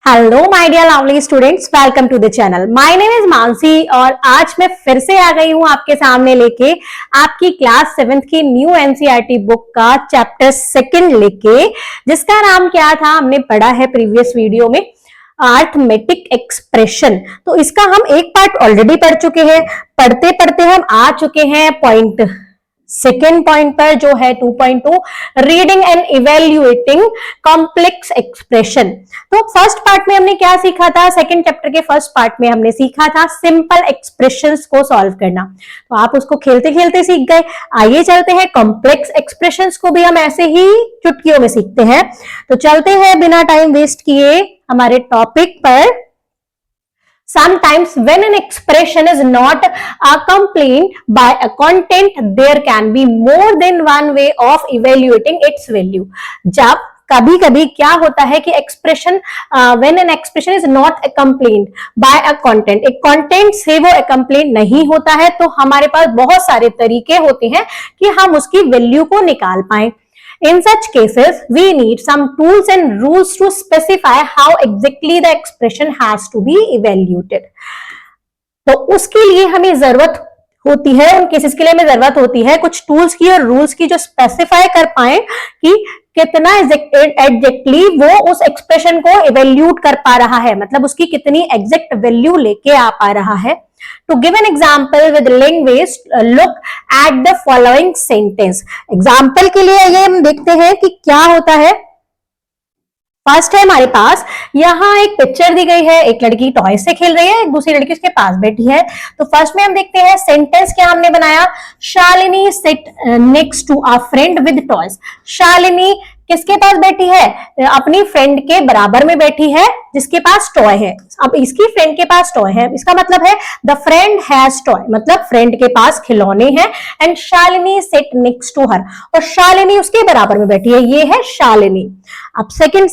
Hello my dear lovely students, welcome to the channel. My name is Mansi और आज मैं फिर से आ गई हूं आपके सामने लेके आपकी क्लास 7th की न्यू एनसीईआरटी बुक का चैप्टर 2 लेके, जिसका नाम क्या था हमने पढ़ा है प्रीवियस वीडियो में, अरिथमेटिक एक्सप्रेशन। तो इसका हम एक पार्ट ऑलरेडी पढ़ चुके हैं। पढ़ते पढ़ते हम आ चुके हैं सेकेंड पॉइंट पर, जो है 2.2 reading and evaluating complex expression. तो फर्स्ट पार्ट में हमने क्या सीखा था? सेकेंड चैप्टर के फर्स्ट पार्ट में हमने सीखा था सिंपल एक्सप्रेशंस को सॉल्व करना। तो आप उसको खेलते खेलते सीख गए। आइए चलते हैं, कॉम्प्लेक्स एक्सप्रेशंस को भी हम ऐसे ही चुटकियों में सीखते हैं। तो चलते हैं बिना टाइम वेस्ट किए हमारे टॉपिक पर। Sometimes when an expression is not accompanied by a content, there can be more than one way of evaluating its value. जब कभी कभी क्या होता है कि expression when an expression is not accompanied by a content, एक content से वो accompanied नहीं होता है, तो हमारे पास बहुत सारे तरीके होते हैं कि हम उसकी वैल्यू को निकाल पाए। In such cases, we need some tools and rules to specify how exactly the expression has to be evaluated. तो उसके लिए हमें जरूरत होती है, उन केसेस के लिए हमें जरूरत होती है कुछ टूल्स की और रूल्स की, जो स्पेसिफाई कर पाए कि कितना एग्जैक्टली वो उस एक्सप्रेशन को इवेल्यूट कर पा रहा है, मतलब उसकी कितनी एग्जैक्ट वैल्यू लेके आ पा रहा है। To give an example with language, look at the following sentence. Example के लिए ये हम देखते हैं कि क्या होता है। फर्स्ट है हमारे पास, यहाँ एक पिक्चर दी गई है, एक लड़की टॉय से खेल रही है, एक दूसरी लड़की उसके पास बैठी है। तो फर्स्ट में हम देखते हैं सेंटेंस क्या हमने बनाया, Shalini sit next to a friend with toys. Shalini किसके पास बैठी है? अपनी फ्रेंड के बराबर में बैठी है जिसके पास टॉय है। अब इसकी फ्रेंड के पास टॉय है, इसका मतलब है द फ्रेंड हैज टॉय, मतलब फ्रेंड के पास खिलौने हैं। And Shalini sit next to her, और शालिनी उसके बराबर में बैठी है, ये है शालिनी। अब सेकंड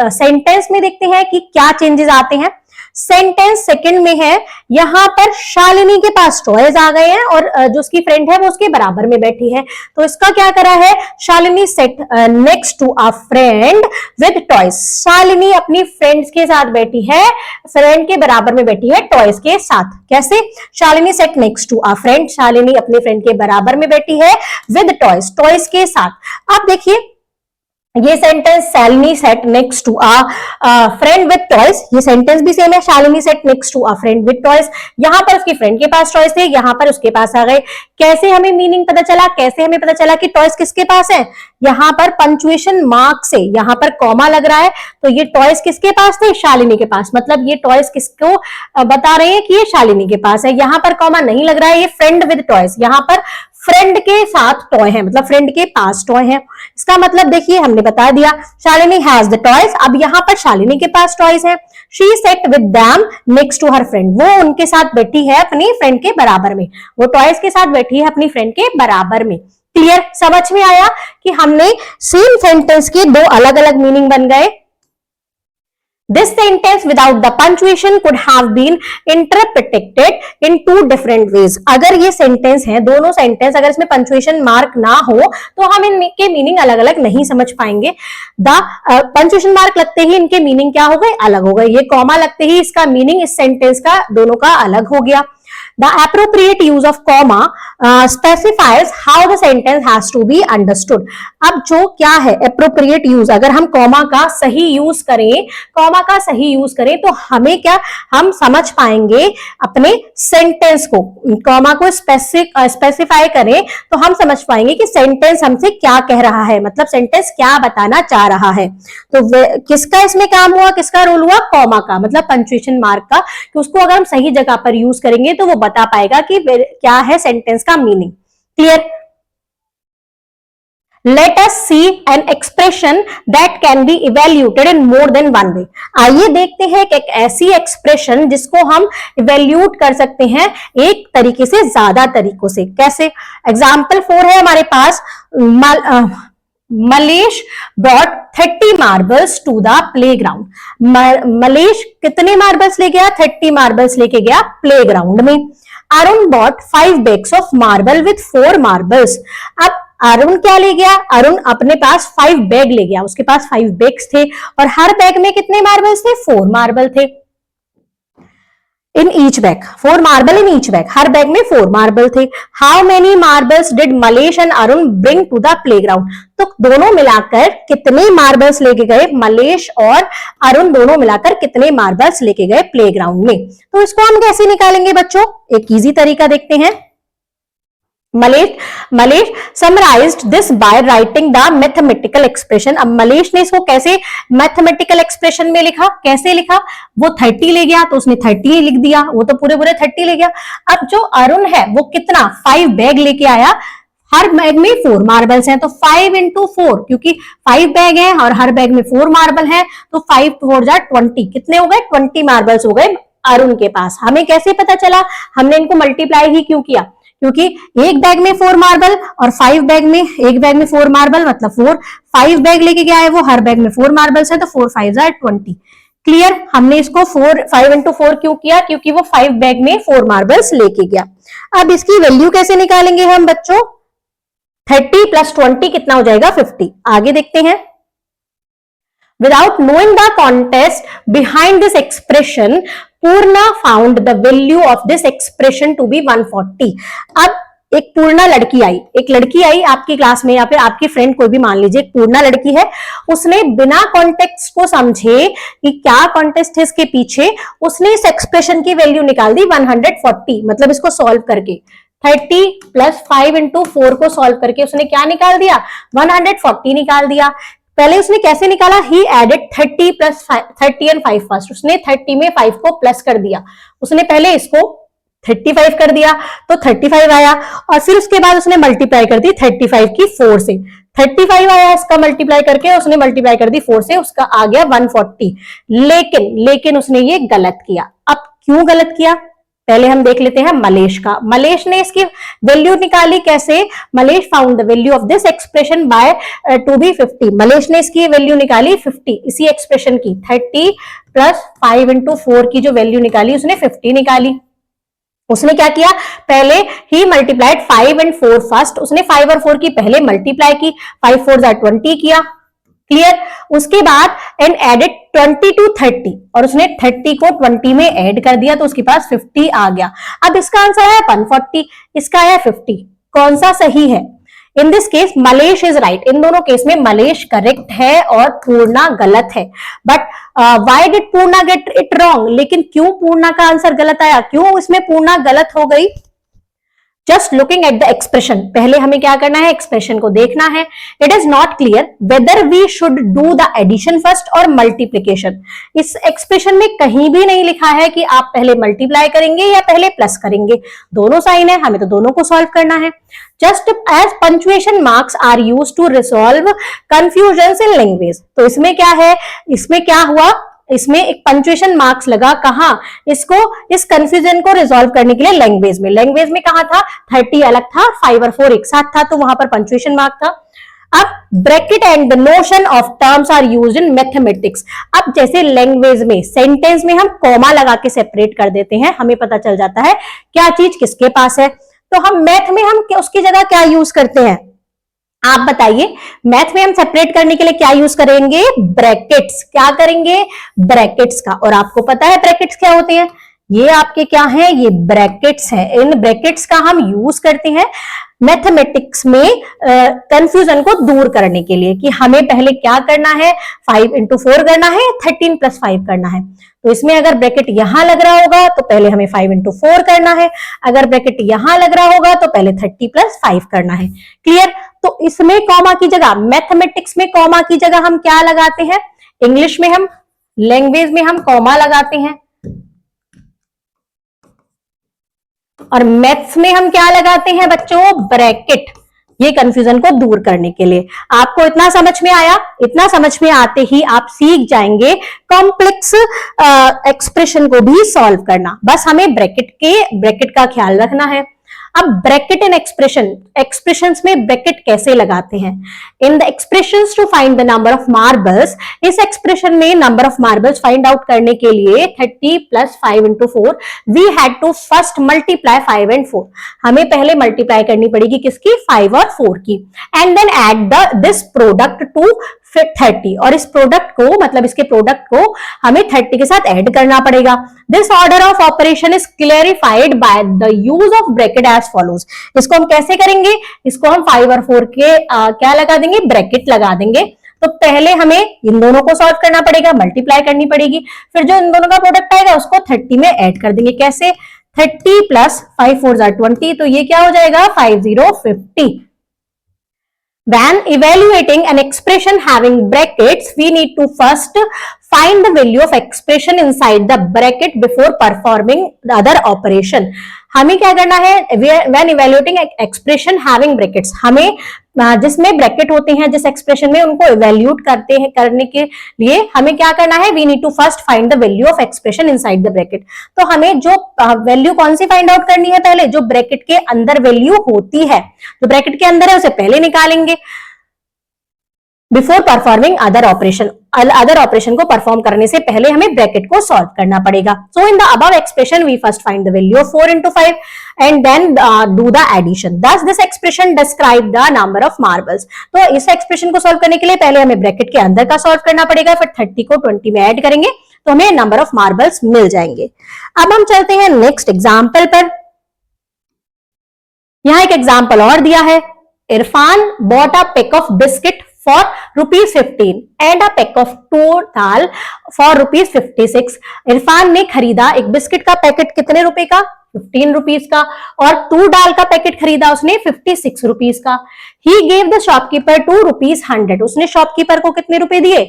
सेंटेंस में देखते हैं कि क्या चेंजेस आते हैं। सेंटेंस सेकंड में है, यहां पर शालिनी के पास टॉयज आ गए हैं और जो उसकी फ्रेंड है वो उसके बराबर में बैठी है। तो इसका क्या करा है, Shalini sat next to a friend with toys. Shalini अपनी फ्रेंड्स के साथ बैठी है, फ्रेंड के बराबर में बैठी है टॉयज के साथ। कैसे? Shalini sat next to a friend, Shalini अपने फ्रेंड के बराबर में बैठी है विद टॉयज, टॉयज के साथ। अब देखिए ये sentence, Shalini sat next to a friend with toys, ये सेंटेंस भी सेम है, Shalini sat next to a friend with toys. यहां पर उसकी फ्रेंड के पास टॉयज थे, यहां पर उसके पास आ गए। कैसे हमें मीनिंग पता चला, कैसे हमें पता चला कि टॉयज किसके पास है? यहां पर पंक्चुएशन मार्क से यहां पर कॉमा लग रहा है, तो ये टॉयज किसके पास थे? शालिनी के पास, मतलब ये टॉयज किसको बता रहे हैं कि ये शालिनी के पास है। यहां पर कॉमा नहीं लग रहा है, ये फ्रेंड विद टॉयज, यहां पर फ्रेंड के साथ टॉय है, मतलब फ्रेंड के पास टॉय है। इसका मतलब देखिए हमने बता दिया, शालिनी हैज द टॉयज, अब यहां पर शालिनी के पास टॉयज है। She sat with them next to her friend, वो उनके साथ बैठी है अपनी फ्रेंड के बराबर में, वो टॉयज के साथ बैठी है अपनी फ्रेंड के बराबर में। क्लियर? समझ में आया कि हमने सेम सेंटेंस के दो अलग अलग मीनिंग बन गए। This sentence without the punctuation could have been interpreted in two different ways. अगर ये सेंटेंस है, दोनों सेंटेंस अगर इसमें पंक्चुएशन मार्क ना हो तो हम इनके मीनिंग अलग अलग नहीं समझ पाएंगे। पंक्चुएशन मार्क लगते ही इनके मीनिंग क्या हो गए? अलग हो गए। ये कॉमा लगते ही इसका मीनिंग इस सेंटेंस का दोनों का अलग हो गया। The appropriate use of comma specifies how the sentence has to be understood. अब जो क्या है appropriate use, अगर हम कॉमा का सही यूज करें, कॉमा का सही यूज करें तो हमें क्या, हम समझ पाएंगे अपने सेंटेंस को। कॉमा को स्पेसिफाई करें तो हम समझ पाएंगे कि सेंटेंस हमसे क्या कह रहा है, मतलब सेंटेंस क्या बताना चाह रहा है। तो किसका इसमें काम हुआ, किसका रोल हुआ? कॉमा का, मतलब पंक्चुएशन मार्क का, कि उसको अगर हम सही जगह पर यूज करेंगे तो वो बता पाएगा कि क्या है सेंटेंस का meaning. Clear? Let us see an expression that can be evaluated in more than one way. आइए देखते हैं कि एक ऐसी एक्सप्रेशन जिसको हम इवेल्यूट कर सकते हैं एक तरीके से ज्यादा तरीकों से। कैसे? एग्जाम्पल 4 है हमारे पास, Mallesh brought 30 marbles to the playground. Mallesh कितने मार्बल्स ले गया? 30 मार्बल्स लेके गया प्लेग्राउंड में। Arun bought 5 bags of marble with 4 marbles. अब अरुण क्या ले गया, अरुण अपने पास 5 बैग ले गया, उसके पास 5 बैग्स थे और हर बैग में कितने मार्बल्स थे, 4 मार्बल थे in each bag, 4 marble in each bag, हर बैग में 4 मार्बल थे। How many marbles did Malesh and Arun bring to the playground, तो दोनों मिलाकर कितने मार्बल्स लेके गए, मलेश और अरुण दोनों मिलाकर कितने मार्बल्स लेके गए प्लेग्राउंड में। तो इसको हम कैसे निकालेंगे बच्चों, एक इजी तरीका देखते हैं। Mallesh summarised this by writing the mathematical expression. अब मलेश ने इसको कैसे मैथमेटिकल एक्सप्रेशन में लिखा, कैसे लिखा, वो 30 ले गया तो उसने 30 लिख दिया, वो तो पूरे 30 ले गया। अब जो अरुण है वो कितना 5 बैग लेके आया, हर बैग में 4 मार्बल्स हैं, तो 5 into 4, क्योंकि 5 बैग हैं और हर बैग में 4 मार्बल हैं, तो 5 4 जा 20, कितने हो गए, 20 मार्बल्स हो गए अरुण के पास। हमें कैसे पता चला, हमने इनको मल्टीप्लाई ही क्यों किया, क्योंकि एक बैग में 4 मार्बल और 5 बैग में, एक बैग में 4 मार्बल मतलब 4, 5 बैग लेके गया है वो, हर बैग में 4 मार्बल्स है, तो 4 5 जा 20। क्लियर, हमने इसको 5 into 4 क्यों किया, क्योंकि वो 5 बैग में 4 मार्बल्स लेके गया। अब इसकी वैल्यू कैसे निकालेंगे हम बच्चों, 30 + 20 कितना हो जाएगा, 50। आगे देखते हैं। Without knowing the context behind this expression, Purna found the value of this expression to be 140. अब एक पूर्णा लड़की आई, एक लड़की आई आपकी क्लास में या फिर आपकी फ्रेंड कोई भी मान लीजिए, एक पूर्णा लड़की है, उसने बिना कॉन्टेक्स्ट को समझे कि क्या कॉन्टेक्स्ट है इसके पीछे, उसने इस एक्सप्रेशन की वैल्यू निकाल दी 140। मतलब इसको सॉल्व करके 30 + 5 into 4 को सॉल्व करके उसने क्या निकाल दिया, 140 निकाल दिया। पहले उसने कैसे निकाला, ही एडेड 30 and 5 फर्स्ट, उसने 30 में 5 को प्लस कर दिया, उसने पहले इसको 35 कर दिया तो 35 आया, और फिर उसके बाद उसने मल्टीप्लाई कर दी 35 की 4 से, 35 आया, इसका मल्टीप्लाई करके उसने मल्टीप्लाई कर दी 4 से, उसका आ गया 140। लेकिन उसने ये गलत किया। अब क्यों गलत किया, पहले हम देख लेते हैं मलेश का। मलेश ने इसकी वैल्यू निकाली कैसे, Malesh found the value of this expression by to be 50। मलेश ने इसकी वैल्यू निकाली 50, इसी एक्सप्रेशन की 30 + 5 into 4 की जो वैल्यू निकाली उसने 50 निकाली। उसने क्या किया, पहले ही मल्टीप्लाइड 5 and 4 फर्स्ट, उसने 5 और 4 की पहले मल्टीप्लाई की, 5 4 जा 20 किया। क्लियर, उसके बाद एंड एडेड 20 to 30, और उसने 30 को 20 में ऐड कर दिया तो उसके पास 50 आ गया। अब इसका आंसर है 140, इसका है 50। कौन सा सही है, in this case Malesh is right, इन दोनों केस में मलेश करेक्ट है और पूर्णा गलत है। But why did Purna get it wrong, लेकिन क्यों पूर्णा का आंसर गलत आया, क्यों इसमें पूर्णा गलत हो गई। Just looking at the expression, पहले हमें क्या करना है, एक्सप्रेशन को देखना है। It is not clear whether we should do the addition first और मल्टीप्लीकेशन। इस एक्सप्रेशन में कहीं भी नहीं लिखा है कि आप पहले मल्टीप्लाई करेंगे या पहले प्लस करेंगे, दोनों साइन है, हमें तो दोनों को सॉल्व करना है। Just as punctuation marks are used to resolve confusion in language, तो इसमें क्या है, इसमें क्या हुआ, इसमें एक पंक्चुएशन मार्क्स लगा, कहां, इसको इस कंफ्यूजन को रिजॉल्व करने के लिए लैंग्वेज में। लैंग्वेज में कहां था, 30 अलग था, 5 और 4 एक साथ था, तो वहां पर पंक्चुएशन मार्क था। अब bracket and the notion of terms are used in mathematics. अब जैसे लैंग्वेज में सेंटेंस में हम कॉमा लगा के सेपरेट कर देते हैं, हमें पता चल जाता है क्या चीज किसके पास है। तो हम मैथ में हम उसकी जगह क्या यूज करते हैं, आप बताइए। मैथ में हम सेपरेट करने के लिए क्या यूज करेंगे, ब्रैकेट्स। क्या करेंगे, ब्रैकेट्स का। और आपको पता है ब्रैकेट्स क्या होते हैं, ये आपके क्या है, ये ब्रैकेट्स है। इन ब्रैकेट्स का हम यूज करते हैं मैथमेटिक्स में कंफ्यूजन को दूर करने के लिए, कि हमें पहले क्या करना है, 5 into 4 करना है, 13 + 5 करना है। तो इसमें अगर ब्रैकेट यहां लग रहा होगा तो पहले हमें 5 into 4 करना है, अगर ब्रैकेट यहां लग रहा होगा तो पहले 30 + 5 करना है। क्लियर, तो इसमें कॉमा की जगह, मैथमेटिक्स में कॉमा की जगह हम क्या लगाते हैं, इंग्लिश में हम, लैंग्वेज में हम कॉमा लगाते हैं, और मैथ्स में हम क्या लगाते हैं बच्चों, ब्रैकेट। ये कंफ्यूजन को दूर करने के लिए। आपको इतना समझ में आया, इतना समझ में आते ही आप सीख जाएंगे कॉम्प्लेक्स एक्सप्रेशन को भी सॉल्व करना। बस हमें ब्रैकेट का ख्याल रखना है। अब ब्रैकेट इन एक्सप्रेशंस में ब्रैकेट कैसे लगाते हैं? In the expressions to find the number of marbles, इस एक्सप्रेशन में number of marbles find out करने के लिए 30 plus 5 into 4 we had to first multiply 5 and 4, हमें पहले मल्टीप्लाई करनी पड़ेगी किसकी? 5 और 4 की, and then add this product to 30, और इस प्रोडक्ट को मतलब इसके प्रोडक्ट को हमें 30 के साथ ऐड करना पड़ेगा। This order of operation is clarified by the use of bracket as follows. इसको हम कैसे करेंगे? इसको हम 5 और 4 के क्या लगा देंगे? ब्रैकेट लगा देंगे। तो पहले हमें इन दोनों को सॉल्व करना पड़ेगा, मल्टीप्लाई करनी पड़ेगी, फिर जो इन दोनों का प्रोडक्ट आएगा उसको 30 में ऐड कर देंगे। कैसे? 30 प्लस 5 4 20, तो ये क्या हो जाएगा? 5050। When evaluating an expression having brackets, we need to first find the value of expression inside the bracket before performing the other operation. हमें क्या करना है? When evaluating expression having brackets, हमें जिसमें ब्रैकेट होते हैं जिस एक्सप्रेशन में, उनको इवेल्यूट करने के लिए हमें क्या करना है? We need to first find the value of expression inside the bracket. तो हमें जो वैल्यू कौन सी फाइंड आउट करनी है? पहले जो ब्रैकेट के अंदर वैल्यू होती है, जो ब्रैकेट के अंदर है उसे पहले निकालेंगे before performing other operation. Other operation को परफॉर्म करने से पहले हमें ब्रैकेट को सॉल्व करना पड़ेगा। So in the above expression we first find the value of 4 into 5 and then do the addition. Does this expression describe the number of marbles. तो इस एक्सप्रेशन को सॉल्व करने के लिए पहले हमें ब्रैकेट के अंदर का सॉल्व करना पड़ेगा, फिर 30 को 20 में ऐड करेंगे तो हमें नंबर ऑफ मार्बल्स मिल जाएंगे। अब हम चलते हैं नेक्स्ट एग्जाम्पल पर। यहां एक एग्जाम्पल और दिया है। Irfan bought a pack of biscuit for ₹15 and a pack of tur dal for ₹56। Irfan ने खरीदा एक बिस्किट का पैकेट कितने रुपए का? 15 रुपीज का, और तूर दाल का पैकेट खरीदा उसने 56 रुपीज का। He gave the shopkeeper ₹100। उसने शॉपकीपर को कितने रुपए दिए?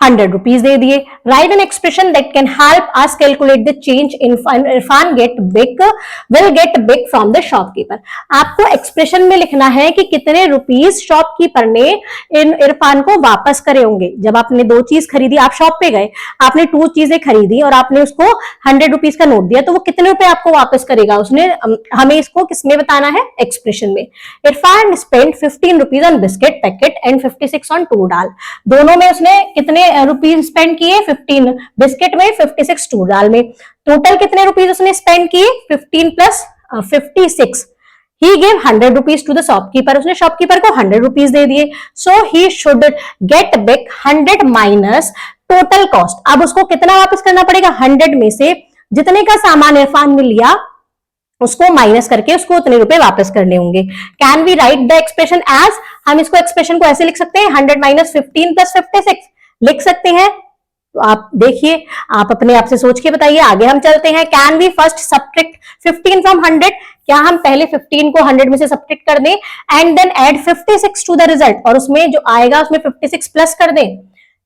100 रुपीज दे दिए। Right an expression that can help us calculate the change in Irfan will get big from the shopkeeper. आपको एक्सप्रेशन में लिखना है कि कितने रुपीस शॉपकीपर ने इन इरफान को वापस करे होंगे। जब आपने 2 चीज खरीदी, आप शॉप पे गए, आपने 2 चीजें खरीदी और आपने उसको 100 रुपीज का नोट दिया, तो वो कितने रुपए आपको वापस करेगा? उसने हमें इसको किसमें बताना है? एक्सप्रेशन में। Irfan spend 15 rupees on biscuit packet and 56 on toor dal. दोनों में उसने कितने रुपीज स्पेंड किए? 15 बिस्किट में, 56 टूर दाल में। टोटल कितने रुपीज उसने स्पेंड किए? 15 plus 56। He gave 100 rupees to the shopkeeper। उसने शॉपकीपर को 100 रुपीज दे दिए। So he should get back 100 minus total cost। अब उसको कितना वापस करना पड़ेगा? 100 में से जितने का सामान इरफान ने लिया उसको माइनस करके उसको उतने रुपए वापस करने होंगे। Can we write the expression as? हम इसको एक्सप्रेशन को ऐसे लिख सकते हैं, 100 minus 15 plus 56 लिख सकते हैं। तो आप देखिए, आप अपने आप से सोच के बताइए। आगे हम चलते हैं। Can we first subtract 15 from 100? क्या हम पहले 15 को 100 में से सब्ट्रैक्ट कर दें and then add 56 to the result, और उसमें जो आएगा उसमें 56 प्लस कर दें?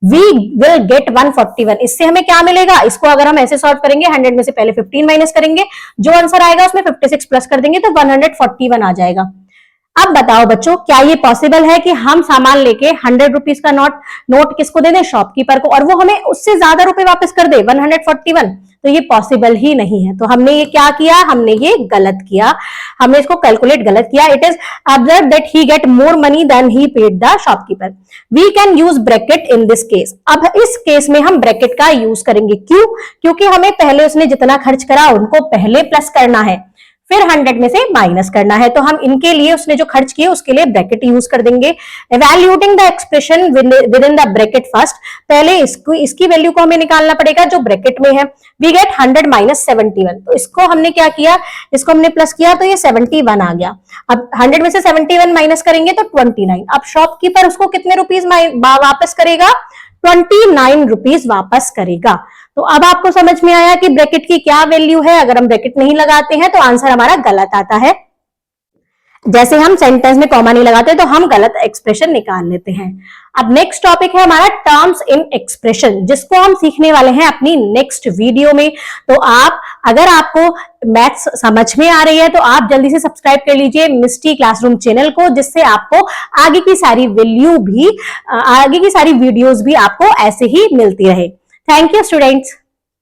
We will get 141। इससे हमें क्या मिलेगा? इसको अगर हम ऐसे सॉल्व करेंगे, 100 में से पहले 15 माइनस करेंगे, जो आंसर आएगा उसमें 56 प्लस कर देंगे तो 141 आ जाएगा। अब बताओ बच्चों, क्या ये पॉसिबल है कि हम सामान लेके 100 रुपीज का नोट किसको दे दें? शॉपकीपर को, और वो हमें उससे ज्यादा रुपए वापस कर दे, 141? तो ये पॉसिबल ही नहीं है। तो हमने ये क्या किया? हमने ये गलत किया, हमने इसको कैलकुलेट गलत किया। It is observe that he get more money than he paid the shopkeeper. We can use bracket in this case. अब इस केस में हम ब्रैकेट का यूज करेंगे। क्यों? क्योंकि हमें पहले उसने जितना खर्च करा उनको पहले प्लस करना है, फिर 100 में से माइनस करना है। तो हम इनके लिए उसने जो खर्च किए उसके लिए ब्रैकेट यूज कर देंगे। Evaluating the expression with in the bracket first, पहले इसकी वैल्यू को हमें निकालना पड़ेगा जो ब्रैकेट में है। We get 100 minus 71। तो इसको हमने क्या किया? इसको हमने प्लस किया तो ये 71 आ गया। अब 100 में से 71 माइनस करेंगे तो 29। अब शॉपकीपर उसको कितने रुपीज वापस करेगा? 29 रुपीज वापस करेगा। तो अब आपको समझ में आया कि ब्रैकेट की क्या वैल्यू है। अगर हम ब्रैकेट नहीं लगाते हैं तो आंसर हमारा गलत आता है। जैसे हम सेंटेंस में कॉमा नहीं लगाते तो हम गलत एक्सप्रेशन निकाल लेते हैं। अब नेक्स्ट टॉपिक है हमारा टर्म्स इन एक्सप्रेशन, जिसको हम सीखने वाले हैं अपनी नेक्स्ट वीडियो में। तो अगर आपको मैथ्स समझ में आ रही है तो आप जल्दी से सब्सक्राइब कर लीजिए मिस्टी क्लासरूम चैनल को, जिससे आपको आगे की सारी वीडियोस भी आपको ऐसे ही मिलती रहे। Thank you students.